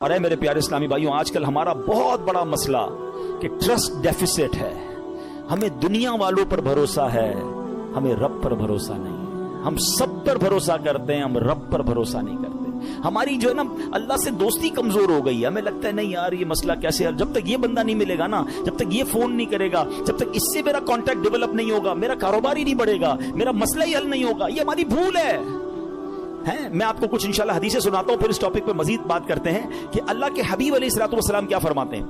اور میرے پیارے اسلامی بھائیوں، آج کل ہمارا بہت بڑا مسئلہ کہ ٹرسٹ ڈیفیسٹ ہے. ہمیں دنیا والوں پر بھروسہ ہے، ہمیں رب پر بھروسہ نہیں. ہم سب پر بھروسہ کرتے ہیں، ہم رب پر بھروسہ نہیں کرتے. ہماری جو ہے نا اللہ سے دوستی کمزور ہو گئی ہے. ہمیں لگتا ہے نہیں یار یہ مسئلہ کیسے ہے، جب تک یہ بندہ نہیں ملے گا نا، جب تک یہ فون نہیں کرے گا، جب تک اس سے میرا کانٹیکٹ ڈیولپ نہیں ہوگا، میرا کاروبار ہی نہیں بڑھے گا، میرا مسئلہ ہی حل نہیں ہوگا. یہ ہماری بھول ہے. میں آپ کو کچھ انشاءاللہ حدیثیں سناتا ہوں، پھر اس ٹاپک پہ مزید بات کرتے ہیں کہ اللہ کے حبیب علیہ الصلوۃ والسلام کیا فرماتے ہیں.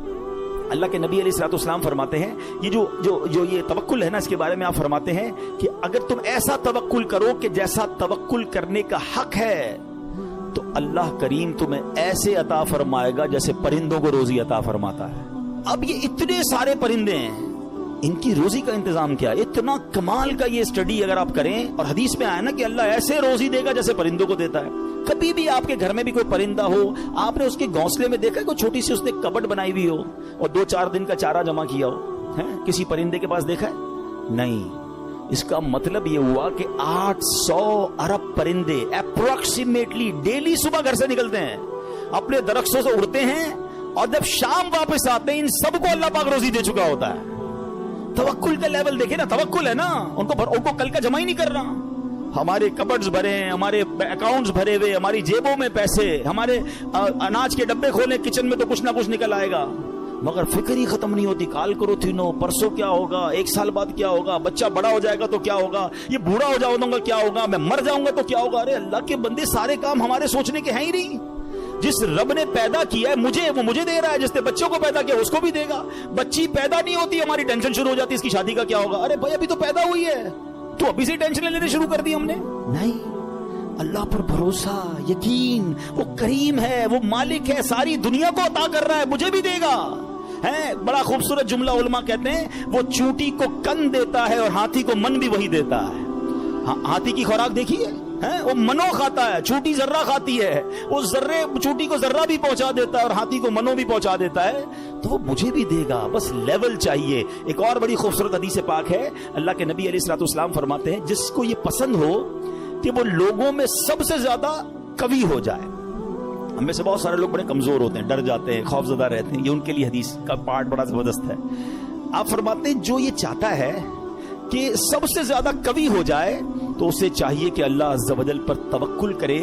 اللہ کے نبی علیہ الصلوۃ والسلام فرماتے ہیں، یہ جو یہ توکل ہے نا، اس کے بارے میں آپ فرماتے ہیں کہ اگر تم ایسا توکل کرو کہ جیسا توکل کرنے کا حق ہے، تو اللہ کریم تمہیں ایسے عطا فرمائے گا جیسے پرندوں کو روزی عطا فرماتا ہے. اب یہ اتنے سارے پرندے ہیں، ان کی روزی کا انتظام کیا؟ اتنا کمال کا یہ اسٹڈی اگر آپ کریں، اور حدیث میں آیا نا کہ اللہ ایسے روزی دے گا جیسے پرندوں کو دیتا ہے. کبھی بھی آپ کے گھر میں بھی کوئی پرندہ ہو، آپ نے اس کے گھونسلے میں دیکھا کوئی چھوٹی سی اس نے کبٹ بنائی ہوئی ہو اور 2-4 دن کا چارہ جمع کیا ہو؟ کسی پرندے کے پاس دیکھا ہے؟ نہیں. اس کا مطلب یہ ہوا کہ 800 ارب پرندے اپروکسیمیٹلی ڈیلی صبح گھر سے نکلتے ہیں، اپنے درختوں سے اڑتے ہیں، اور جب شام واپس آتے ہیں ان سب کو اللہ پاک روزی دے چکا ہوتا ہے. توکل کا لیول دیکھیں نا، توکل ہے نا، ان کو کل کا جمع ہی نہیں کر رہا. ہمارے کبڈز بھرے ہیں، ہمارے اکاؤنٹس بھرے ہوئے، ہماری جیبوں میں پیسے، ہمارے اناج کے ڈبے کھولے کچن میں تو کچھ نہ کچھ نکل آئے گا، مگر فکر ہی ختم نہیں ہوتی. کال کرو تھینو، پرسوں کیا ہوگا، 1 سال بعد کیا ہوگا، بچہ بڑا ہو جائے گا تو کیا ہوگا، یہ بوڑھا ہو جاؤں گا کیا ہوگا، میں مر جاؤں گا تو کیا ہوگا. ارے اللہ کے بندے، سارے کام ہمارے سوچنے کے ہیں ہی نہیں. جس رب نے پیدا کیا ہے مجھے، وہ مجھے دے رہا ہے. جس نے بچوں کو پیدا کیا اس کو بھی دے گا. بچی پیدا نہیں ہوتی، ہماری ٹینشن شروع ہو جاتی اس کی شادی کا کیا ہوگا. ارے بھائی ابھی تو پیدا ہوئی ہے، تو ابھی سے ٹینشن لینے شروع کر دی ہم نے. نہیں، اللہ پر بھروسہ، یقین. وہ کریم ہے، وہ مالک ہے، ساری دنیا کو عطا کر رہا ہے، مجھے بھی دے گا. بڑا خوبصورت جملہ علماء کہتے ہیں، وہ چونٹی کو کن دیتا ہے اور ہاتھی کو من بھی وہی دیتا ہے. ہاتھی کی خوراک دیکھیے، وہ منو کھاتا ہے، چونٹی ذرہ کھاتی ہے، وہ ذرے چونٹی کو ذرہ بھی پہنچا دیتا ہے اور ہاتھی کو منو بھی پہنچا دیتا ہے. تو وہ مجھے بھی دے گا، بس لیول چاہیے. ایک اور بڑی خوبصورت حدیث پاک ہے، اللہ کے نبی علیہ الصلوۃ والسلام فرماتے ہیں، جس کو یہ پسند ہو کہ وہ لوگوں میں سب سے زیادہ قوی ہو جائے. ہم میں سے بہت سارے لوگ بڑے کمزور ہوتے ہیں، ڈر جاتے ہیں، خوف زدہ رہتے ہیں. یہ ان کے لیے حدیث کا پارٹ بڑا زبردست ہے. آپ فرماتے ہیں جو یہ چاہتا ہے کہ سب سے زیادہ قوی ہو جائے، تو اسے چاہیے کہ اللہ عز و جل پر توکل کرے.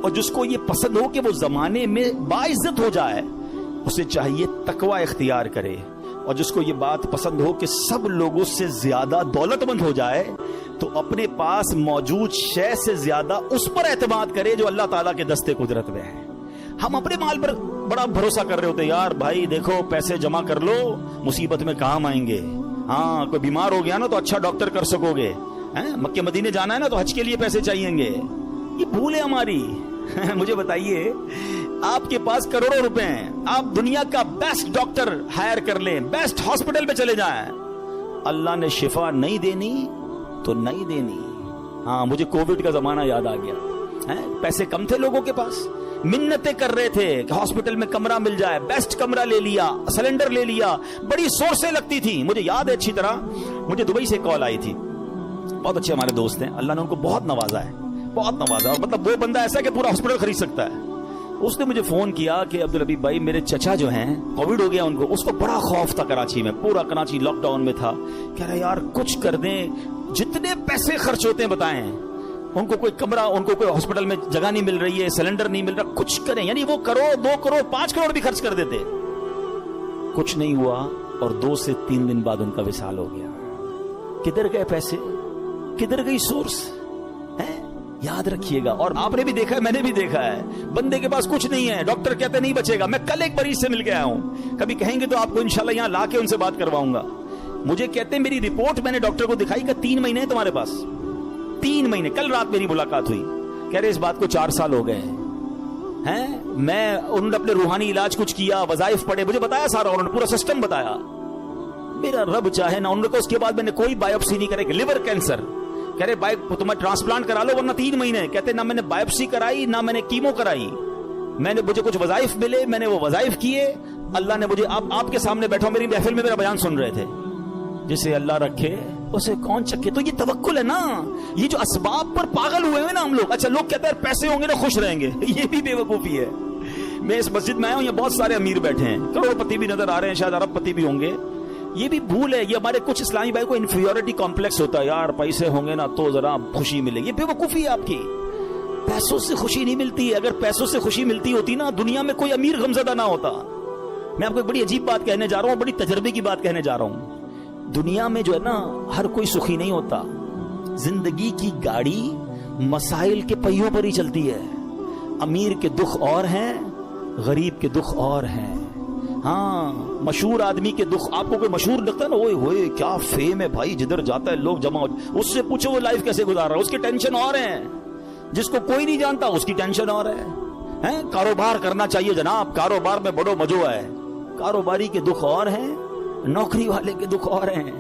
اور جس کو یہ پسند ہو کہ وہ زمانے میں باعزت ہو جائے، اسے چاہیے تقوی اختیار کرے. اور جس کو یہ بات پسند ہو کہ سب لوگوں سے زیادہ دولت مند ہو جائے، تو اپنے پاس موجود شے سے زیادہ اس پر اعتماد کرے جو اللہ تعالیٰ کے دستے قدرت میں ہے. ہم اپنے مال پر بڑا بھروسہ کر رہے ہوتے ہیں، یار بھائی دیکھو پیسے جمع کر لو، مصیبت میں کام آئیں گے. ہاں کوئی بیمار ہو گیا نا تو اچھا ڈاکٹر کر سکو گے، مکے مدینے جانا ہے نا تو حج کے لیے پیسے چاہیے گے. یہ بھول ہے ہماری. مجھے بتائیے، آپ کے پاس کروڑوں روپے ہیں، آپ دنیا کا بیسٹ ڈاکٹر ہائر کر لیں، بیسٹ ہاسپٹل پہ چلے جائیں، اللہ نے شفا نہیں دینی تو نہیں دینی. ہاں مجھے کووڈ کا زمانہ یاد آ گیا. پیسے کم تھے لوگوں کے پاس، منتیں کر رہے تھے کہ ہاسپٹل میں کمرہ مل جائے، بیسٹ کمرہ لے لیا، سلنڈر لے لیا، بڑی سورسیں لگتی تھی. مجھے یاد ہے اچھی طرح، مجھے دبئی سے کال آئی تھی. بہت اچھے ہمارے دوست ہیں، اللہ نے ان کو بہت نوازا ہے، بہت نوازا. اور مطلب وہ بندہ ایسا کہ پورا ہاسپٹل خرید سکتا ہے. اس نے مجھے فون کیا کہ عبدالحبیب بھائی میرے چچا جو ہیں کووڈ ہو گیا ان کو. اس کو بڑا خوف تھا کراچی میں، پورا کراچی لاک ڈاؤن میں تھا. کہہ رہے یار کچھ کر دیں، جتنے پیسے خرچ ہوتے ہیں بتائیں. ان کو کوئی کمرہ، ان کو کوئی ہاسپٹل میں جگہ نہیں مل رہی ہے، سلنڈر نہیں مل رہا، کچھ کریں. یعنی وہ کروڑ 2 کروڑ 5 کروڑ بھی خرچ کر دیتے. کچھ نہیں ہوا اور 2 سے 3 دن بعد ان کا وصال ہو گیا. کدھر گئے پیسے، کدھر گئی سورس؟ یاد رکھیے گا. اور آپ نے بھی دیکھا ہے، میں نے بھی دیکھا ہے، بندے کے پاس کچھ نہیں ہے، ڈاکٹر کہتے نہیں بچے گا. میں کل ایک مریض سے مل کے آیا ہوں، کبھی کہیں گے تو آپ کو انشاءاللہ یہاں لا کے ان سے بات کرواؤں گا. مجھے کہتے ہیں میری رپورٹ میں نے ڈاکٹر کو دکھائی کہ 3 مہینے ہیں تمہارے پاس، 3 مہینے. کل رات میری ملاقات ہوئی، کہہ رہے اس بات کو 4 سال ہو گئے ہیں. میں انہوں نے اپنے روحانی علاج کچھ کیا، وظائف پڑھے، مجھے بتایا سارا، انہوں نے پورا سسٹم بتایا. میرا رب چاہے نا، انہوں نے کہا اس کے بعد میں نے کوئی بایوپسی نہیں کرے. لیور کینسر، کہہ رہے تمہیں ٹرانسپلانٹ کرا لو ورنہ 3 مہینے. کہتے نہ میں نے بایوپسی کرائی نہ میں نے کیمو کرائی. مجھے کچھ وظائف ملے، میں نے وہ وظائف کیے. اللہ نے مجھے، آپ کے سامنے بیٹھا میری محفل میں میرا بیان سن رہے تھے. جسے اللہ رکھے اسے کون چکے. تو یہ توکل ہے نا. یہ جو اسباب پر پاگل ہوئے ہیں نا ہم لوگ. اچھا لوگ کہتے ہیں پیسے ہوں گے نا خوش رہیں گے، یہ بھی بے وقوفی ہے. میں اس مسجد میں آیا ہوں, یہ بہت سارے امیر بیٹھے ہیں, کروڑپتی بھی نظر آ رہے ہیں, شاید ارب پتی بھی ہوں گے. یہ بھی بھول ہے, یہ ہمارے کچھ اسلامی بھائی کو انفیریورٹی کمپلیکس ہوتا ہے, یار پیسے ہوں گے نا تو ذرا خوشی ملے گی. یہ بیوقوفی ہے آپ کی, پیسوں سے خوشی نہیں ملتی. اگر پیسوں سے خوشی ملتی ہوتی نا, دنیا میں کوئی امیر غمزدہ نہ ہوتا. میں آپ کو ایک بڑی عجیب بات کہنے جا رہا ہوں, بڑی تجربے کی بات کہنے جا رہا ہوں. دنیا میں جو ہے نا, ہر کوئی سخی نہیں ہوتا. زندگی کی گاڑی مسائل کے پہیوں پر ہی چلتی ہے. امیر کے دکھ اور ہیں, غریب کے دکھ اور ہیں. ہاں, مشہور آدمی کے دکھ, آپ کو کوئی مشہور لگتا ہے نا, اوئے ہوئے کیا فیم ہے بھائی, جدھر جاتا ہے لوگ جمع, اس سے پوچھو وہ لائف کیسے گزار رہا ہے, اس کی ٹینشن اور ہیں. جس کو کوئی نہیں جانتا اس کی ٹینشن اور ہے. کاروبار کرنا چاہیے جناب, کاروبار میں بڑو مزو ہے. کاروباری کے دکھ اور ہیں, نوکری والے کے دکھ اور ہیں.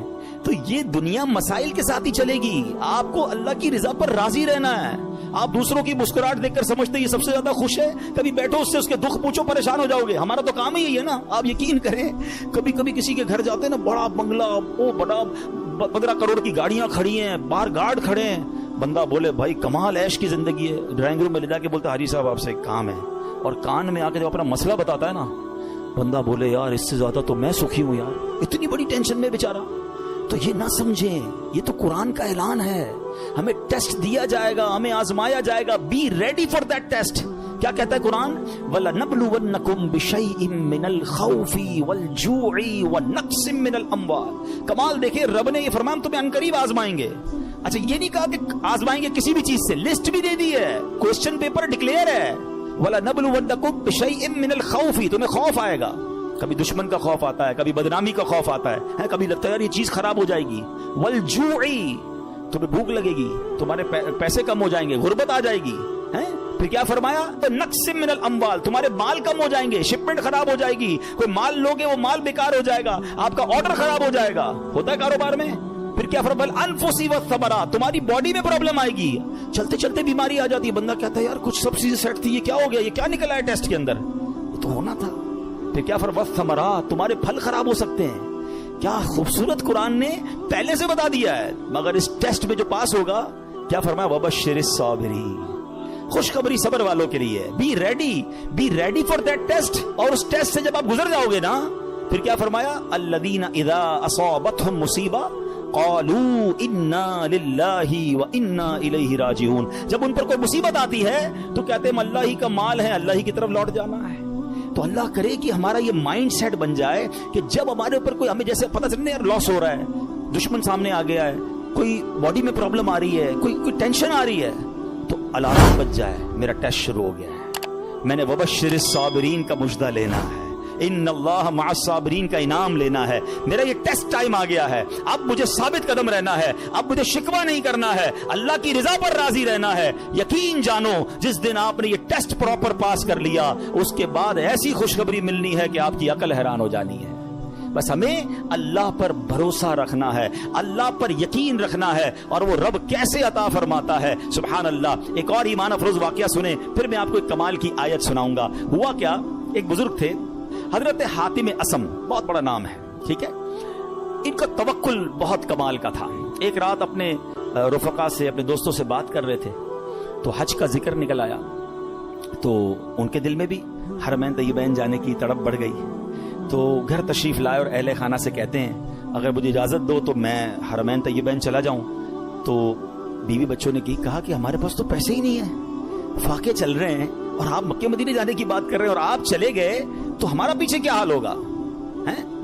تو یہ دنیا مسائل کے ساتھ ہی چلے گی. آپ کو اللہ کی رضا پر راضی رہنا ہے. آپ دوسروں کی مسکراہٹ دیکھ کر سمجھتے یہ سب سے زیادہ خوش ہے, کبھی بیٹھو اس سے اس کے دکھ پوچھو, پریشان ہو جاؤ گے. ہمارا تو کام ہی یہی ہے نا, آپ یقین کریں. کبھی کبھی کسی کے گھر جاتے ہیں نا, بڑا بنگلہ, وہ بڑا 15 کروڑ کی گاڑیاں کھڑی ہیں, باہر گارڈ کھڑے ہیں. بندہ بولے بھائی کمال عیش کی زندگی ہے, ڈرائنگ روم میں لے جا کے بولتا حاجی صاحب آپ سے ایک کام ہے, اور کان میں آ کے جب اپنا مسئلہ بتاتا ہے نا, بندہ بولے یار اس سے زیادہ تو میں سخی ہوں یار, اتنی بڑی ٹینشن میں بیچارہ. تو یہ نہ سمجھیں, یہ تو قرآن کا اعلان ہے, ہمیں ٹیسٹ دیا جائے گا, ہمیں آزمایا جائے گا. Be ready for that test. کیا کہتا ہے قرآن, وَلَنَبْلُوَنَّكُمْ بِشَيْءٍ مِّنَ الْخَوْفِ وَالْجُوعِ وَنَقْصٍ مِّنَ الْأَمْوَالِ. کمال دیکھیں, رب نے یہ فرمایا ہم تمہیں عنقریب آزمائیں گے. اچھا یہ نہیں کہا کہ آزمائیں گے کسی بھی چیز سے, لسٹ بھی دے دی ہے, کوسچن پیپر ڈکلیئر ہے. وَلَنَبْلُوَنَّكُمْ بِشَيْءٍ مِّنَ الْخَوْفِ, تمہیں خوف آئے گا, کبھی دشمن کا خوف آتا ہے, کبھی بدنامی کا خوف آتا ہے, کبھی لگتا ہے یار یہ چیز خراب ہو جائے گی. والجوعی, تمہیں بھوک لگے گی, تمہارے پیسے کم ہو جائیں گے, غربت آ جائے گی. پھر کیا فرمایا, نقص من الاموال, تمہارے مال کم ہو جائیں گے, شپمنٹ خراب ہو جائے گی, کوئی مال لوگے وہ مال بیکار ہو جائے گا, آپ کا آرڈر خراب ہو جائے گا. ہوتا ہے کاروبار میں. پھر کیا فرمایا, انفسی والثمرات, تمہاری باڈی میں پرابلم آئے گی, چلتے چلتے بیماری آ جاتی ہے. بندہ کہتا ہے یار کچھ سب چیزیں سیٹ تھی, یہ کیا ہو گیا, یہ کیا نکلا ہے ٹیسٹ کے اندر, وہ تو ہونا تھا. پھر کیا فرمایا, والثمرات, تمہارے پھل خراب ہو سکتے ہیں. کیا خوبصورت قرآن نے پہلے سے بتا دیا ہے. مگر اس ٹیسٹ میں جو پاس ہوگا, کیا فرمایا, وبشر الصابرین, خوشخبری صبر والوں کے لیے. Be ready for that test. اور اس ٹیسٹ سے جب آپ گزر جاؤ گے نا, پھر کیا فرمایا, الذین اذا اصابتهم مصیبہ قالوا انا للہ وانا الیہ راجعون. جب ان پر کوئی مصیبت آتی ہے تو کہتے ہیں ہم اللہ ہی کا مال ہے, اللہ ہی کی طرف لوٹ جانا ہے. تو اللہ کرے کہ ہمارا یہ مائنڈ سیٹ بن جائے کہ جب ہمارے اوپر کوئی, ہمیں جیسے پتہ چلنے یار لاس ہو رہا ہے, دشمن سامنے آ گیا ہے, کوئی باڈی میں پرابلم آ رہی ہے, کوئی ٹینشن آ رہی ہے, تو الارم بج جائے, میرا ٹیسٹ شروع ہو گیا ہے, میں نے وبشر الصابرین کا مجدہ لینا ہے, ان اللہ مع الصابرین کا انعام لینا ہے. میرا یہ ٹیسٹ ٹائم آ گیا ہے, اب مجھے ثابت قدم رہنا ہے, اب مجھے شکوہ نہیں کرنا ہے, اللہ کی رضا پر راضی رہنا ہے. یقین جانو جس دن آپ نے یہ ٹیسٹ پراپر پاس کر لیا, اس کے بعد ایسی خوشخبری ملنی ہے کہ آپ کی عقل حیران ہو جانی ہے. بس ہمیں اللہ پر بھروسہ رکھنا ہے, اللہ پر یقین رکھنا ہے, اور وہ رب کیسے عطا فرماتا ہے. سبحان اللہ. ایک اور ایمان افروز واقعہ سنیں, پھر میں آپ کو ایک کمال کی آیت سناؤں گا. ہوا کیا, ایک بزرگ تھے حضرت حاتم اسم, بہت بڑا نام ہے, ٹھیک ہے. ان کا توکل بہت کمال کا تھا. ایک رات اپنے رفقا سے, اپنے دوستوں سے بات کر رہے تھے, تو حج کا ذکر نکل آیا. تو ان کے دل میں بھی حرمین طیبین جانے کی تڑپ بڑھ گئی. تو گھر تشریف لائے اور اہل خانہ سے کہتے ہیں اگر مجھے اجازت دو تو میں حرمین طیبین چلا جاؤں. تو بیوی بچوں نے کہا کہ ہمارے پاس تو پیسے ہی نہیں ہیں, فاقے چل رہے ہیں, اور آپ مکے مدینے جانے کی بات کر رہے ہیں, اور آپ چلے گئے تو ہمارا پیچھے کیا حال ہوگا.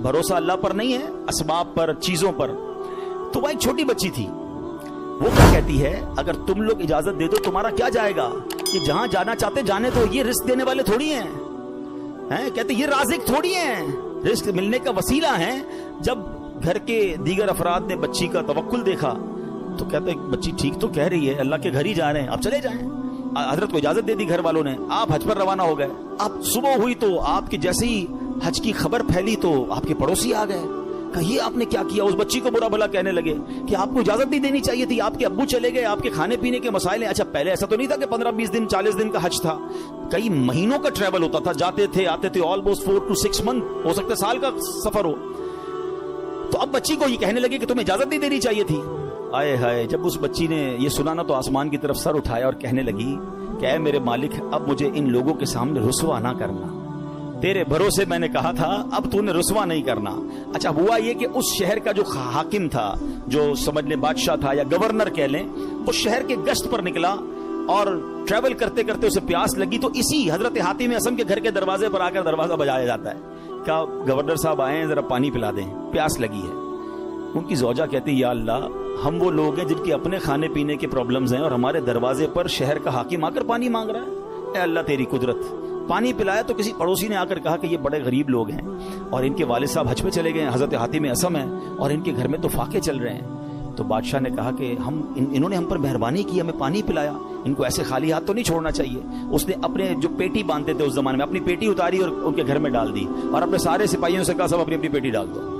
بھروسہ اللہ پر نہیں ہے, اسباب پر, چیزوں پر. تو وہ ایک چھوٹی بچی تھی, وہ کیا کہتی ہے, اگر تم لوگ اجازت دے دو تمہارا کیا جائے گا, کہ جہاں جانا چاہتے جانے تو, یہ رزق دینے والے تھوڑی ہیں. کہتے یہ رازق تھوڑی ہیں, رزق ملنے کا وسیلہ ہیں. جب گھر کے دیگر افراد نے بچی کا توکل دیکھا تو کہتے بچی ٹھیک تو کہہ رہی ہے, اللہ کے گھر ہی جا رہے ہیں, آپ چلے جائیں. حضرت کو اجازت دے دی گھر والوں نے, آپ حج پر روانہ ہو گئے. اب صبح ہوئی تو آپ کی جیسے ہی حج کی خبر پھیلی تو آپ کے پڑوسی آ گئے, کہ یہ آپ نے کیا کیا. اس بچی کو برا بھلا کہنے لگے کہ آپ کو اجازت نہیں دینی چاہیے تھی, آپ کے ابو چلے گئے, آپ کے کھانے پینے کے مسائل ہیں. اچھا پہلے ایسا تو نہیں تھا کہ 15-20 دن 40 دن کا حج تھا, کئی مہینوں کا ٹریول ہوتا تھا, جاتے تھے آتے تھے, آلموسٹ 4 to 6 month, ہو سکتا ہے سال کا سفر ہو. تو اب بچی کو یہ کہنے لگے کہ تمہیں اجازت نہیں دینی چاہیے تھی. آئے ہائے، جب اس بچی نے یہ سنا نا تو آسمان کی طرف سر اٹھایا اور کہنے لگی کہ اے میرے مالک، اب مجھے ان لوگوں کے سامنے رسوا نہ کرنا، تیرے بھروسے میں نے کہا تھا، اب تو نے رسوا نہیں کرنا۔ اچھا ہوا یہ کہ اس شہر کا جو حاکم تھا، جو سمجھ لیں بادشاہ تھا یا گورنر کہہ لیں، اس شہر کے گشت پر نکلا اور ٹریول کرتے کرتے اسے پیاس لگی تو اسی حضرت حاتم اصم کے گھر کے دروازے پر آ کر دروازہ بجایا جاتا ہے، کہا گورنر صاحب آئے ہیں، ذرا پانی پلا دیں، پیاس لگی ہے۔ ان کی زوجہ کہتی یا اللہ، ہم وہ لوگ ہیں جن کے اپنے کھانے پینے کے پرابلمز ہیں اور ہمارے دروازے پر شہر کا حاکم آ کر پانی مانگ رہا ہے، اے اللہ تیری قدرت۔ پانی پلایا تو کسی پڑوسی نے آ کر کہا کہ یہ بڑے غریب لوگ ہیں اور ان کے والد صاحب حج پہ چلے گئے ہیں، حضرت حاتم اصم ہیں، اور ان کے گھر میں تو فاقے چل رہے ہیں۔ تو بادشاہ نے کہا کہ انہوں نے ہم پر مہربانی کی، ہمیں پانی پلایا، ان کو ایسے خالی ہاتھ تو نہیں چھوڑنا چاہیے۔ اس نے اپنے جو پیٹی باندھتے تھے اس زمانے میں، اپنی پیٹی اتاری اور ان کے گھر میں ڈال دی، اور اپنے سارے سپاہیوں سے کہا سب اپنی اپنی پیٹی ڈال دو۔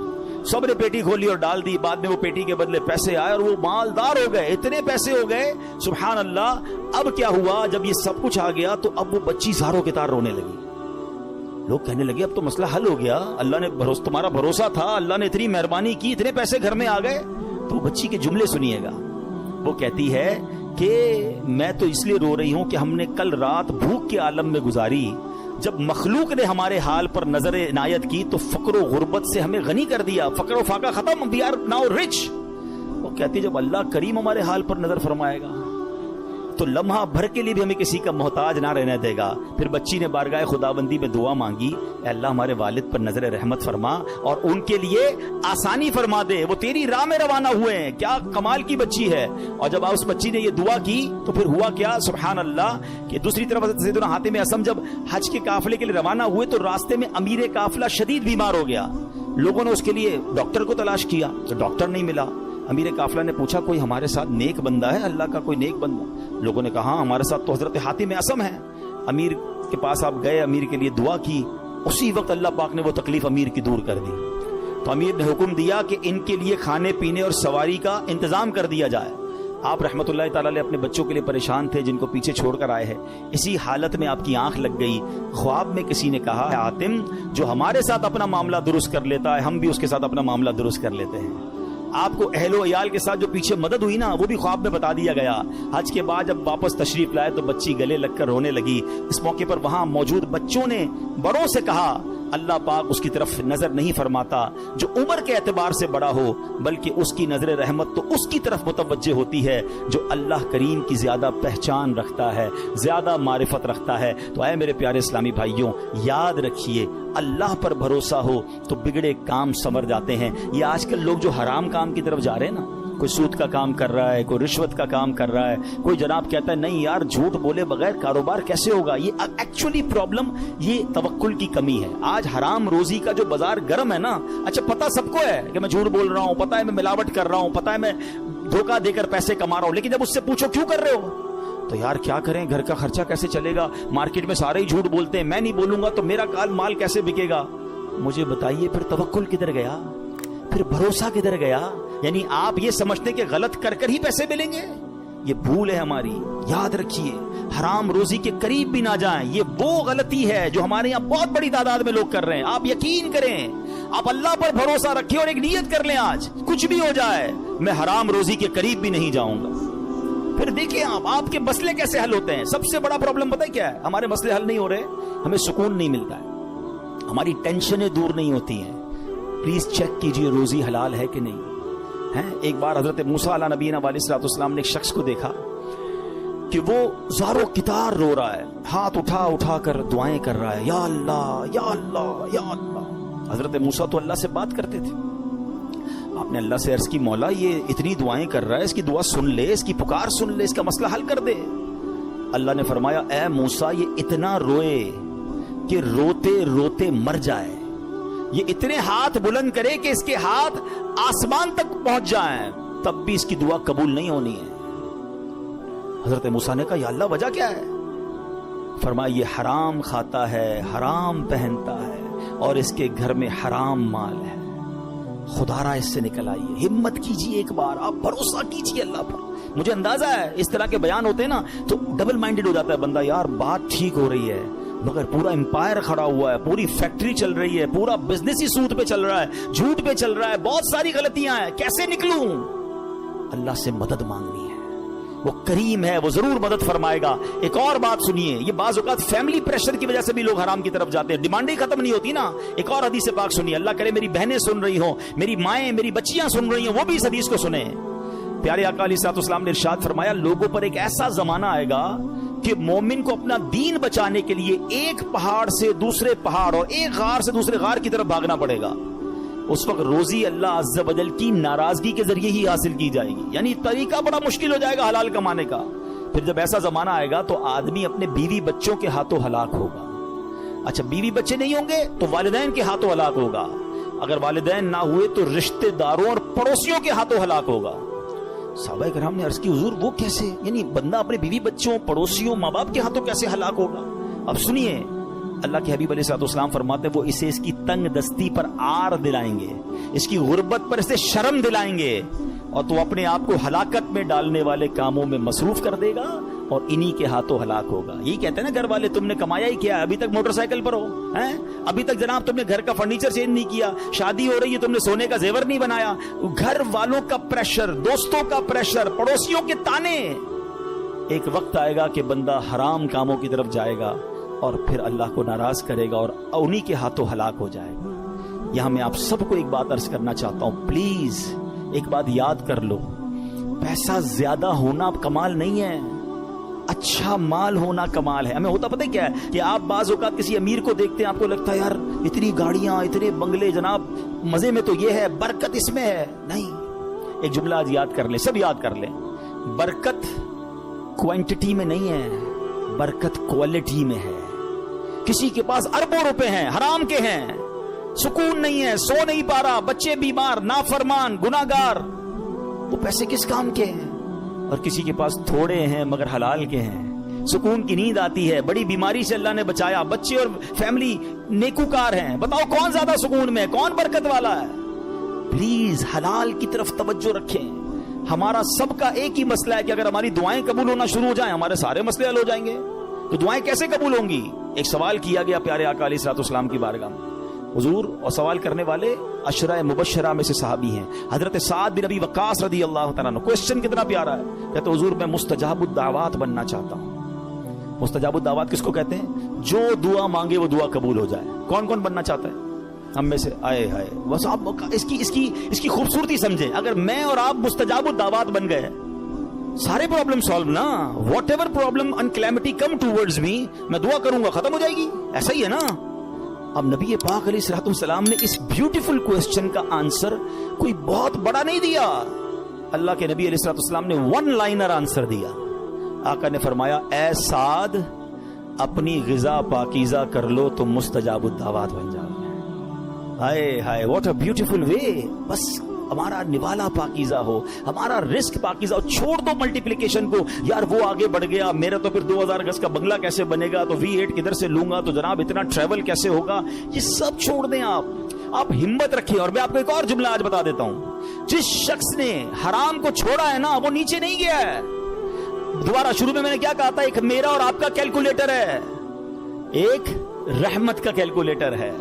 سب نے پیٹی کھولی اور ڈال دی۔ بعد میں وہ پیٹی کے بدلے پیسے آئے اور وہ مالدار ہو گئے، اتنے پیسے ہو گئے سبحان اللہ۔ اب کیا ہوا، جب یہ سب کچھ آ گیا تو اب وہ بچی زاروں کے تار رونے لگی۔ لوگ کہنے لگے اب تو مسئلہ حل ہو گیا، اللہ نے تمہارا بھروسہ تھا، اللہ نے اتنی مہربانی کی، اتنے پیسے گھر میں آ گئے۔ تو بچی کے جملے سنیے گا، وہ کہتی ہے کہ میں تو اس لیے رو رہی ہوں کہ ہم نے کل رات بھوک کے عالم میں گزاری، جب مخلوق نے ہمارے حال پر نظر عنایت کی تو فقر و غربت سے ہمیں غنی کر دیا، فقر و فاقہ ختم، we are now rich۔ وہ کہتی جب اللہ کریم ہمارے حال پر نظر فرمائے گا تو لمحہ بھر کے لیے بھی ہمیں کسی کا محتاج نہ رہنے دے گا۔ پھر بچی نے بارگاہ خداوندی میں دعا مانگی، اے اللہ ہمارے والد پر نظر رحمت فرما اور ان کے لیے آسانی فرما دے، وہ تیری راہ میں روانہ ہوئے ہیں۔ کیا کمال کی بچی ہے۔ اور جب اس بچی نے یہ دعا کی تو پھر ہوا کیا سبحان اللہ کہ دوسری طرف سیدنا حاتم اصم جب حج کے قافلے کے لیے روانہ ہوئے تو راستے میں امیر قافلہ شدید بیمار ہو گیا۔ لوگوں نے اس کے لیے ڈاکٹر کو تلاش کیا تو ڈاکٹر نہیں ملا۔ امیر قافلہ نے پوچھا کوئی ہمارے ساتھ نیک بندہ ہے، اللہ کا کوئی نیک بندہ؟ لوگوں نے کہا ہاں ہمارے ساتھ تو حضرت حاتم اصم ہے۔ امیر کے پاس آپ گئے، امیر کے لیے دعا کی، اسی وقت اللہ پاک نے وہ تکلیف امیر کی دور کر دی۔ تو امیر نے حکم دیا کہ ان کے لیے کھانے پینے اور سواری کا انتظام کر دیا جائے۔ آپ رحمت اللہ تعالی علیہ اپنے بچوں کے لیے پریشان تھے جن کو پیچھے چھوڑ کر آئے ہیں، اسی حالت میں آپ کی آنکھ لگ گئی، خواب میں کسی نے کہا حاتم جو ہمارے ساتھ اپنا معاملہ درست کر لیتا ہے ہم بھی اس کے ساتھ اپنا معاملہ درست کر لیتے ہیں۔ آپ کو اہل و عیال کے ساتھ جو پیچھے مدد ہوئی نا وہ بھی خواب میں بتا دیا گیا۔ حج کے بعد جب واپس تشریف لائے تو بچی گلے لگ کر رونے لگی۔ اس موقع پر وہاں موجود بچوں نے بڑوں سے کہا اللہ پاک اس کی طرف نظر نہیں فرماتا جو عمر کے اعتبار سے بڑا ہو، بلکہ اس کی نظر رحمت تو اس کی طرف متوجہ ہوتی ہے جو اللہ کریم کی زیادہ پہچان رکھتا ہے، زیادہ معرفت رکھتا ہے۔ تو اے میرے پیارے اسلامی بھائیوں، یاد رکھیے اللہ پر بھروسہ ہو تو بگڑے کام سنور جاتے ہیں۔ یہ آج کل لوگ جو حرام کام کی طرف جا رہے ہیں نا، کوئی سود کا کام کر رہا ہے، کوئی رشوت کا کام کر رہا ہے، کوئی جناب کہتا ہے نہیں یار جھوٹ بولے بغیر کاروبار کیسے ہوگا، یہ ایکچولی پرابلم یہ توکل کی کمی ہے۔ آج حرام روزی کا جو بازار گرم ہے نا، اچھا پتہ سب کو ہے کہ میں جھوٹ بول رہا ہوں، پتہ ہے میں ملاوٹ کر رہا ہوں، پتہ ہے میں دھوکہ دے کر پیسے کما رہا ہوں، لیکن جب اس سے پوچھو کیوں کر رہے ہو تو یار کیا کریں، گھر کا خرچہ کیسے چلے گا، مارکیٹ میں سارے ہی جھوٹ بولتے ہیں، میں نہیں بولوں گا تو میرا مال کیسے بکے گا۔ مجھے بتائیے پھر توکل کدھر گیا، پھر بھروسہ کدھر گیا؟ یعنی آپ یہ سمجھتے کہ غلط کر کر ہی پیسے ملیں گے، یہ بھول ہے ہماری۔ یاد رکھیے حرام روزی کے قریب بھی نہ جائیں، یہ وہ غلطی ہے جو ہمارے یہاں بہت بڑی تعداد میں لوگ کر رہے ہیں۔ آپ یقین کریں، آپ اللہ پر بھروسہ رکھیں اور ایک نیت کر لیں آج کچھ بھی ہو جائے میں حرام روزی کے قریب بھی نہیں جاؤں گا۔ پھر دیکھیں آپ کے مسئلے کیسے حل ہوتے ہیں۔ سب سے بڑا پرابلم پتہ ہے کیا ہے؟ ہمارے مسئلے حل نہیں ہو رہے، ہمیں سکون نہیں ملتا ہے، ہماری ٹینشنیں دور نہیں ہوتی ہیں۔ پلیز چیک کیجئے روزی حلال ہے کہ نہیں ہے۔ ایک بار حضرت موسیٰ علیہ نبینا علیہ الصلوۃ والسلام نے ایک شخص کو دیکھا کہ وہ زار و کتار رو رہا ہے، ہاتھ اٹھا اٹھا کر دعائیں کر رہا ہے، یا اللہ یا اللہ یا اللہ۔ حضرت موسیٰ تو اللہ سے بات کرتے تھے، آپ نے اللہ سے عرض کی مولا یہ اتنی دعائیں کر رہا ہے، اس کی دعا سن لے، اس کی پکار سن لے، اس کا مسئلہ حل کر دے۔ اللہ نے فرمایا اے موسیٰ یہ اتنا روئے کہ روتے روتے مر جائے، یہ اتنے ہاتھ بلند کرے کہ اس کے ہاتھ آسمان تک پہنچ جائیں، تب بھی اس کی دعا قبول نہیں ہونی ہے۔ حضرت موسیٰ نے کہا یا اللہ وجہ کیا ہے؟ فرمایا یہ حرام کھاتا ہے، حرام پہنتا ہے اور اس کے گھر میں حرام مال ہے، خدا را اس سے نکل آئیے۔ ہمت کیجیے، ایک بار آپ بھروسہ کیجیے اللہ پر۔ مجھے اندازہ ہے اس طرح کے بیان ہوتے ہیں نا تو ڈبل مائنڈڈ ہو جاتا ہے بندہ، یار بات ٹھیک ہو رہی ہے مگر پورا امپائر کھڑا ہوا ہے، پوری فیکٹری چل رہی ہے، پورا بزنس ہی سود پہ چل رہا ہے، جھوٹ پہ چل رہا ہے، بہت ساری غلطیاں ہیں، کیسے نکلوں؟ اللہ سے مدد مانگنی ہے. وہ کریم ہے, وہ ضرور مدد فرمائے گا. ایک اور بات سنیے, یہ بعض اوقات فیملی پریشر کی وجہ سے بھی لوگ حرام کی طرف جاتے ہیں, ڈیمانڈیں ختم نہیں ہوتی نا. ایک اور حدیث پاک سنیے, اللہ کرے میری بہنیں سن رہی ہوں, میری مائیں, میری بچیاں سن رہی ہوں, وہ بھی اس حدیث کو سنیں. پیارے آقا علیہ الصلوۃ والسلام نے ارشاد فرمایا, لوگوں پر ایک ایسا زمانہ آئے گا کہ مومن کو اپنا دین بچانے کے لیے ایک پہاڑ سے دوسرے پہاڑ اور ایک غار سے دوسرے غار کی طرف بھاگنا پڑے گا. اس وقت روزی اللہ عز و جل کی ناراضگی کے ذریعے ہی حاصل کی جائے گی, یعنی طریقہ بڑا مشکل ہو جائے گا حلال کمانے کا. پھر جب ایسا زمانہ آئے گا تو آدمی اپنے بیوی بچوں کے ہاتھوں ہلاک ہوگا. اچھا, بیوی بچے نہیں ہوں گے تو والدین کے ہاتھوں ہلاک ہوگا. اگر والدین نہ ہوئے تو رشتہ داروں اور پڑوسیوں کے ہاتھوں ہلاک ہوگا. صحابہ کرام نے عرض کی, حضور وہ کیسے, یعنی بندہ اپنے بیوی بچوں, پڑوسیوں, ماں باپ کے ہاتھوں کیسے ہلاک ہوگا؟ اب سنیے, اللہ کے حبیب علیہ الصلوۃ والسلام فرماتے ہیں, وہ اسے اس کی تنگ دستی پر عار دلائیں گے, اس کی غربت پر اسے شرم دلائیں گے, اور تو اپنے آپ کو ہلاکت میں ڈالنے والے کاموں میں مصروف کر دے گا اور انہی کے ہاتھوں ہلاک ہوگا. یہی کہتے ہیں نا گھر والے, تم نے کمایا ہی کیا, ابھی تک موٹر سائیکل پر ہو ہیں, ابھی تک جناب تم نے گھر کا فرنیچر چینج نہیں کیا, شادی ہو رہی ہے تم نے سونے کا زیور نہیں بنایا. گھر والوں کا پریشر, دوستوں کا پریشر, پڑوسیوں کے تانے. ایک وقت آئے گا کہ بندہ حرام کاموں کی طرف جائے گا اور پھر اللہ کو ناراض کرے گا اور انہی کے ہاتھوں ہلاک ہو جائے گا. یہاں میں آپ سب کو ایک بات عرض کرنا چاہتا ہوں, پلیز ایک بات یاد کر لو, پیسہ زیادہ ہونا کمال نہیں ہے, اچھا مال ہونا کمال ہے. ہمیں ہوتا پتہ کیا ہے کہ آپ بعض اوقات کسی امیر کو دیکھتے ہیں, آپ کو لگتا ہے یار اتنی گاڑیاں, اتنے بنگلے, جناب مزے میں تو یہ ہے, برکت اس میں ہے. نہیں, ایک جملہ آج یاد کر لیں, سب یاد کر لیں, برکت کوانٹٹی میں نہیں ہے, برکت کوالٹی میں ہے. کسی کے پاس اربوں روپے ہیں, حرام کے ہیں, سکون نہیں ہے, سو نہیں پا رہا, بچے بیمار, نافرمان, گناہگار, وہ پیسے کس کام کے ہیں؟ اور کسی کے پاس تھوڑے ہیں مگر حلال کے ہیں, سکون کی نیند آتی ہے, بڑی بیماری سے اللہ نے بچایا, بچے اور فیملی نیکوکار ہیں. بتاؤ کون زیادہ سکون میں ہے, کون برکت والا ہے؟ پلیز حلال کی طرف توجہ رکھیں. ہمارا سب کا ایک ہی مسئلہ ہے کہ اگر ہماری دعائیں قبول ہونا شروع ہو جائیں ہمارے سارے مسئلے حل ہو جائیں گے. تو دعائیں کیسے قبول ہوں گی؟ ایک سوال کیا گیا پیارے آقا علیہ الصلوۃ والسلام کی بارگاہ میں, حضور, اور سوال کرنے والے عشرہ مبشرہ میں سے صحابی ہیں, حضرت سعد بن ابی وقاص رضی اللہ تعالیٰ عنہ. کوسچن کتنا پیارا ہے, کہتے حضور میں مستجاب الدعوات بننا چاہتا ہوں. مستجاب الدعوات کس کو کہتے ہیں؟ جو دعا مانگے وہ دعا قبول ہو جائے. کون کون بننا چاہتا ہے ہم میں سے؟ آئے ہائے, بس آپ اس کی خوبصورتی سمجھیں. اگر میں اور آپ مستجاب الدعوات بن گئے, سارے پرابلم سالو نا, whatever problem and calamity come towards me, میں دعا کروں گا ختم ہو جائے گی. ایسا ہی ہے نا. اب نبی پاک علیہ الصلوۃ والسلام نے اس بیوٹیفل کوسچن کا آنسر کوئی بہت بڑا نہیں دیا. اللہ کے نبی علیہ الصلوۃ والسلام نے ون لائنر آنسر دیا. آقا نے فرمایا, اے سعد, اپنی غذا پاکیزہ کر لو تو مستجاب الدعوات بن جاؤ. ہائے ہائے, واٹ اے بیوٹیفل وے. بس ہمارا نوالا پاکیزہ ہو, ہمارا رزق پاکیزہ ہو. چھوڑ دو ملٹیپلیکیشن کو, یار وہ آگے بڑھ گیا, میرا تو پھر 2000 گز کا بنگلہ کیسے بنے گا, تو V8 کدھر سے لوں گا, تو جناب اتنا ٹریول کیسے ہوگا. یہ سب چھوڑ دیں آپ ہمت رکھیں. اور میں آپ کو ایک اور جملہ آج بتا دیتا ہوں, جس شخص نے حرام کو چھوڑا ہے نا, وہ نیچے نہیں گیا ہے. دوبارہ شروع میں نے کیا کہا تھا, ایک میرا اور آپ کا کیلکولیٹر ہے, ایک رحمت کا کیلکولیٹر ہے.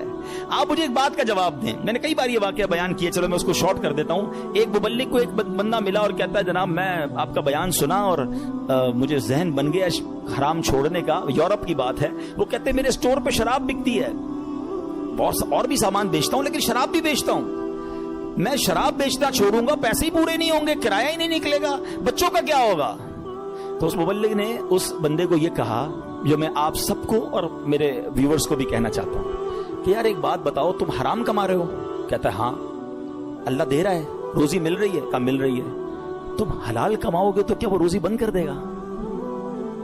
آپ مجھے ایک بات کا جواب دیں. میں نے کئی بار یہ واقعہ بیان کیا, چلو میں اس کو شارٹ کر دیتا ہوں. ایک مبلغ کو ایک بندہ ملا اور کہتا ہے, جناب میں آپ کا بیان سنا اور مجھے ذہن بن گیا حرام چھوڑنے کا. یورپ کی بات ہے. وہ کہتے ہیں میرے اسٹور پہ شراب بکتی ہے, اور بھی سامان بیچتا ہوں, لیکن شراب بھی بیچتا ہوں. میں شراب بیچنا چھوڑوں گا, پیسے ہی پورے نہیں ہوں گے, کرایہ ہی نہیں نکلے گا, بچوں کا کیا ہوگا. تو اس مبلغ نے اس بندے کو یہ کہا, جو میں آپ سب کو اور میرے ویورز کو بھی کہنا چاہتا ہوں, کہ یار ایک بات بتاؤ, تم حرام کما رہے ہو؟ کہتا ہے ہاں. اللہ دے رہا ہے, روزی مل رہی ہے؟ کہا مل رہی ہے. تم حلال کماؤ گے تو کیا وہ روزی بند کر دے گا؟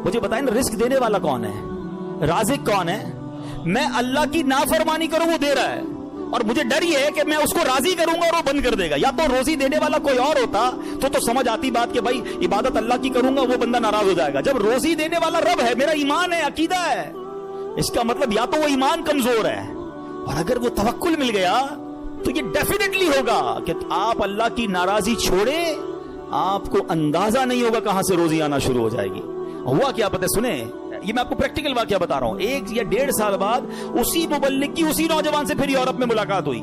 مجھے بتائیں نا, رزق دینے والا کون ہے, رازق کون ہے؟ میں اللہ کی نافرمانی کروں وہ دے رہا ہے, اور مجھے ڈر یہ ہے کہ میں اس کو راضی کروں گا اور وہ بند کر دے گا. یا تو روزی دینے والا کوئی اور ہوتا تو سمجھ آتی بات کہ بھائی عبادت اللہ کی کروں گا, وہ بندہ ناراض ہو جائے گا. جب روزی دینے والا رب ہے, میرا ایمان ہے, عقیدہ ہے, اس کا مطلب یا تو وہ ایمان کمزور ہے, اور اگر وہ توکل مل گیا تو یہ ڈیفینیٹلی ہوگا کہ آپ اللہ کی ناراضی چھوڑیں, آپ کو اندازہ نہیں ہوگا کہاں سے روزی آنا شروع ہو جائے گی. ہوا کیا پتہ, سنیں, یہ میں آپ کو پریکٹیکل واقعہ بتا رہا ہوں. 1 یا 1.5 سال بعد اسی مبلغ کی اسی نوجوان سے پھر یورپ میں ملاقات ہوئی.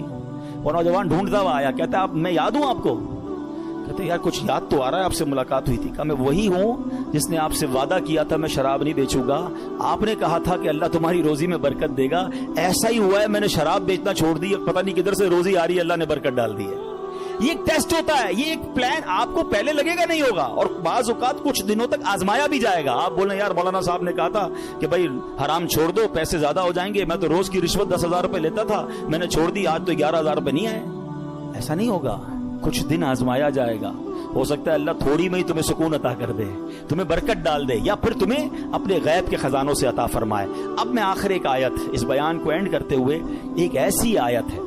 وہ نوجوان ڈھونڈتا ہوا آیا, کہتا ہے میں یاد ہوں آپ کو. کہتے یار کچھ یاد تو آ رہا ہے، آپ سے ملاقات ہوئی تھی. کہا میں وہی ہوں جس نے آپ سے وعدہ کیا تھا میں شراب نہیں بیچوں گا. آپ نے کہا تھا کہ اللہ تمہاری روزی میں برکت دے گا، ایسا ہی ہوا ہے، میں نے شراب بیچنا چھوڑ دی، پتہ نہیں کدھر سے روزی آ رہی ہے، اللہ نے برکت ڈال دی ہے. یہ ایک ٹیسٹ ہوتا ہے، یہ ایک پلان آپ کو پہلے لگے گا نہیں ہوگا، اور بعض اوقات کچھ دنوں تک آزمایا بھی جائے گا. آپ بولیں یار مولانا صاحب نے کہا تھا کہ بھائی حرام چھوڑ دو، پیسے زیادہ ہو جائیں گے، میں تو روز کی رشوت 10,000 روپے لیتا تھا، میں نے چھوڑ دی، آج تو 11,000 روپے نہیں آئے. ایسا نہیں ہوگا، کچھ دن آزمایا جائے گا. ہو سکتا ہے اللہ تھوڑی میں ہی تمہیں سکون عطا کر دے، تمہیں برکت ڈال دے، یا پھر تمہیں اپنے غیب کے خزانوں سے عطا فرمائے. اب میں آخر ایک آیت اس بیان کو اینڈ کرتے ہوئے، ایک ایسی آیت ہے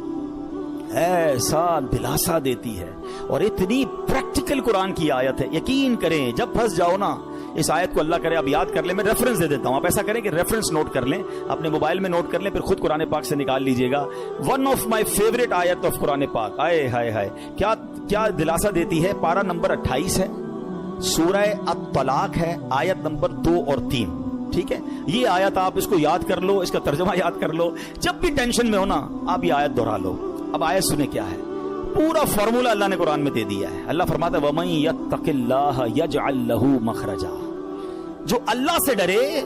ایسا دلاسا دیتی ہے اور اتنی پریکٹیکل قرآن کی آیت ہے. یقین کریں جب پھنس جاؤ نا اس آیت کو، اللہ کرے آپ یاد کر لیں، میں ریفرنس دے دیتا ہوں، آپ ایسا کریں کہ ریفرنس نوٹ کر لیں، اپنے موبائل میں نوٹ کر لیں، پھر خود قرآن پاک سے نکال لیجئے گا. ون آف مائی فیوریٹ آیت آف قرآن پاک. آئے ہائے ہائے کیا دلاسا دیتی ہے. پارہ نمبر 28 ہے، سورہ الطلاق ہے، آیت نمبر 2 اور 3. ٹھیک ہے، یہ آیت آپ اس کو یاد کر لو، اس کا ترجمہ یاد کر لو، جب بھی ٹینشن میں ہو نا آپ یہ آیت دہرا لو. اب آیت سنیں کیا ہے. پورا فارمولہ اللہ نے قرآن میں دے دیا ہے. اللہ فرماتا ہے وَمَن يَتَّقِ اللَّهَ يَجْعَل لَّهُ مَخْرَجًا. جو اللہ سے ڈرے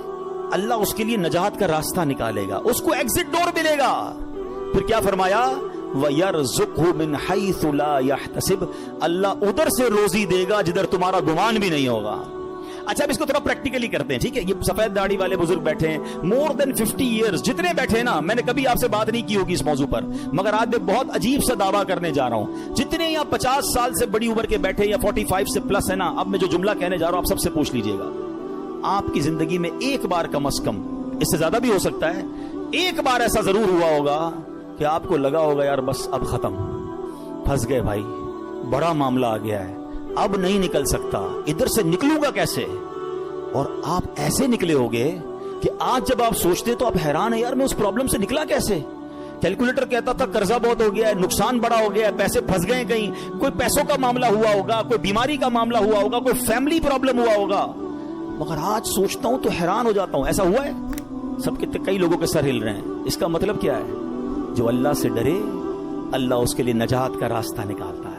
اللہ اس کے لیے نجات کا راستہ نکالے گا، اس کو ایگزٹ ڈور ملے گا. پھر کیا فرمایا وَيَرْزُقْهُ مِنْ حَيْثُ لَا يَحْتَسِبُ. اللہ ادھر سے روزی دے گا جدھر تمہارا گمان بھی نہیں ہوگا. اچھا اب اس کو تھوڑا پریکٹیکلی کرتے ہیں. ٹھیک ہے، یہ سفید داڑھی والے بزرگ بیٹھے ہیں، مور دین 50 ایئرز جتنے بیٹھے ہیں نا، میں نے کبھی آپ سے بات نہیں کی ہوگی اس موضوع پر، مگر آج میں بہت عجیب سا دعویٰ کرنے جا رہا ہوں. جتنے یا 50 سال سے بڑی عمر کے بیٹھے یا 45 سے پلس ہے نا، اب میں جو جملہ کہنے جا رہا ہوں آپ سب سے پوچھ لیجئے گا. آپ کی زندگی میں ایک بار کم از کم، اس سے زیادہ بھی ہو سکتا ہے، ایک بار ایسا ضرور ہوا ہوگا کہ آپ کو لگا ہوگا یار بس اب ختم، پھنس گئے بھائی، بڑا معاملہ آ گیا ہے، اب نہیں نکل سکتا، ادھر سے نکلوں گا کیسے. اور آپ ایسے نکلے ہوگے کہ آج جب آپ سوچتے تو آپ حیران ہیں یار میں اس پرابلم سے نکلا کیسے. کیلکولیٹر کہتا تھا قرضہ بہت ہو گیا ہے، نقصان بڑا ہو گیا ہے، پیسے پھنس گئے، کہیں کوئی پیسوں کا معاملہ ہوا ہوگا، کوئی بیماری کا معاملہ ہوا ہوگا، کوئی فیملی پرابلم ہوا ہوگا. مگر آج سوچتا ہوں تو حیران ہو جاتا ہوں. ایسا ہوا ہے سب کے، کئی لوگوں کے سر ہل رہے ہیں. اس کا مطلب کیا ہے؟ جو اللہ سے ڈرے اللہ اس کے لیے نجات کا راستہ نکالتا ہے.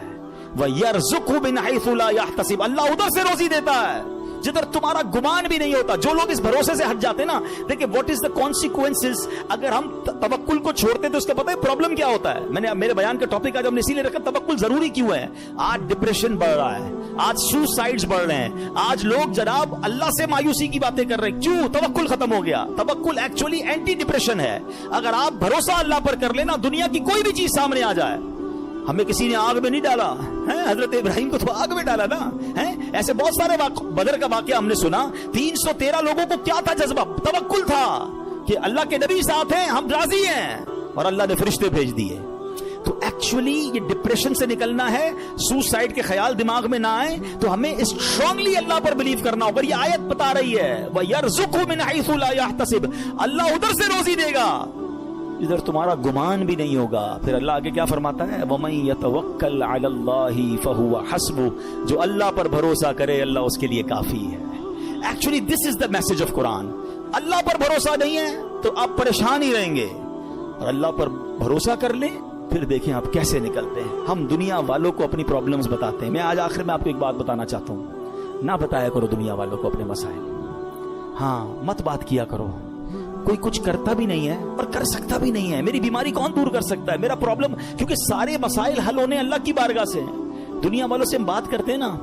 وَيَرْزُقْهُ مِنْ حَيْثُ لَا يَحْتَسِبُ. اللہ ادھر سے روزی دیتا ہے جدھر تمہارا گمان بھی نہیں ہوتا. جو لوگ اس بھروسے سے ہٹ جاتے نا، دیکھیں واٹ از دا کانسیکوینسز. اگر ہم توکل کو چھوڑتے تو اس کا پتہ ہے پرابلم کیا ہوتا ہے. میں نے میرے بیان کا ٹاپک آج ہم نے اسی لیے رکھا توکل ضروری کیوں ہے. آج ڈپریشن بڑھ رہا ہے، آج سوسائڈز بڑھ رہے ہیں، آج لوگ جناب اللہ سے مایوسی کی باتیں کر رہے ہیں. کیوں؟ توکل ختم ہو گیا. توکل ایکچولی اینٹی ڈپریشن ہے. اگر آپ بھروسہ اللہ پر کر لینا، دنیا کی کوئی بھی چیز سامنے آ جائے. ہمیں کسی نے آگ میں نہیں ڈالا، حضرت ابراہیم کو تو آگ میں ڈالا نا. ایسے بہت سارے بدر کا واقعہ ہم نے سنا. 313 لوگوں کو کیا تھا جذبہ؟ توکل تھا کہ اللہ کے نبی ساتھ ہیں، ہم راضی ہیں، اور اللہ نے فرشتے بھیج دیے. تو ایکچولی یہ ڈپریشن سے نکلنا ہے، سوسائڈ کے خیال دماغ میں نہ آئے تو ہمیں اسٹرانگلی اللہ پر بلیو کرنا ہوگا. یہ آیت بتا رہی ہے وَيَرْزُقْهُ مِنْ حَيْثُ لَا يَحْتَسِبُ. اللہ ادھر سے روزی دے گا ادھر تمہارا گمان بھی نہیں ہوگا. پھر اللہ آگے کیا فرماتا ہے وَمَن يَتَوَكَّلْ عَلَى اللَّهِ فَهُوَ حَسْبُهُ. جو اللہ پر بھروسہ کرے اللہ اس کے لیے کافی ہے. Actually this is the message of Quran. اللہ پر بھروسہ نہیں ہے تو آپ پریشان ہی رہیں گے، اور اللہ پر بھروسہ کر لیں پھر دیکھیں آپ کیسے نکلتے ہیں. ہم دنیا والوں کو اپنی پرابلمز بتاتے ہیں. میں آج آخر میں آپ کو ایک بات بتانا چاہتا ہوں، نہ بتایا کرو دنیا والوں کو اپنے مسائل. ہاں مت بات کیا کرو. کوئی کچھ کرتا بھی نہیں ہے اور کر سکتا بھی نہیں ہے. میری بیماری کون دور کر سکتا ہے؟ میرا پرابلم، کیونکہ سارے مسائل حل ہونے اللہ کی بارگاہ سے ہیں. دنیا والوں سے ہم بات کرتے ہیں نا،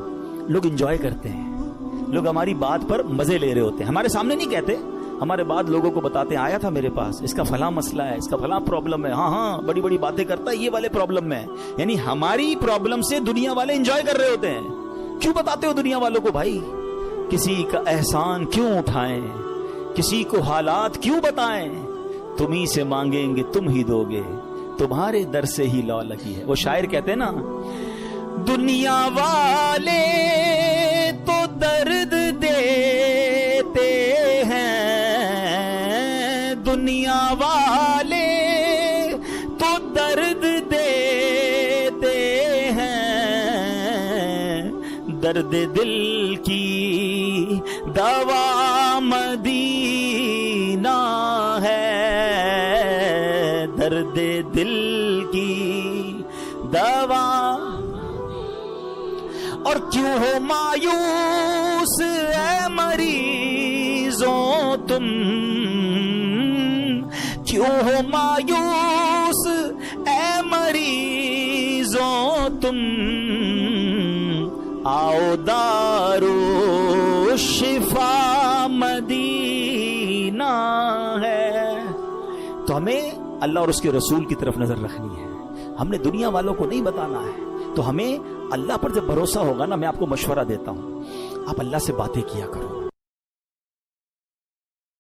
لوگ انجوائے کرتے ہیں، لوگ ہماری بات پر مزے لے رہے ہوتے ہیں. ہمارے سامنے نہیں کہتے، ہمارے بعد لوگوں کو بتاتے ہیں آیا تھا میرے پاس، اس کا فلاں مسئلہ ہے، اس کا فلاں پرابلم ہے. ہاں بڑی بڑی باتیں کرتا ہے، یہ والے پرابلم میں. یعنی ہماری پرابلم سے دنیا والے انجوائے کر رہے ہوتے ہیں. کیوں بتاتے ہو دنیا والوں کو بھائی؟ کسی کا احسان کیوں اٹھائیں، کسی کو حالات کیوں بتائیں؟ تم ہی سے مانگیں گے تم ہی دو گے، تمہارے در سے ہی لو لگی ہے. وہ شاعر کہتے ہیں نا، دنیا والے تو درد دیتے ہیں، دنیا والے تو درد دیتے ہیں، درد دل کی دوا مدینہ ہے، درد دل کی دوا. اور کیوں ہو مایوس اے مریضوں تم، کیوں ہو مایوس اے مریضوں تم، آؤ دارو شفا مدینہ ہے۔ تو ہمیں اللہ اور اس کے رسول کی طرف نظر رکھنی ہے، ہم نے دنیا والوں کو نہیں بتانا ہے۔ تو ہمیں اللہ پر جب بھروسہ ہوگا نا، میں آپ کو مشورہ دیتا ہوں، آپ اللہ سے باتیں کیا کرو،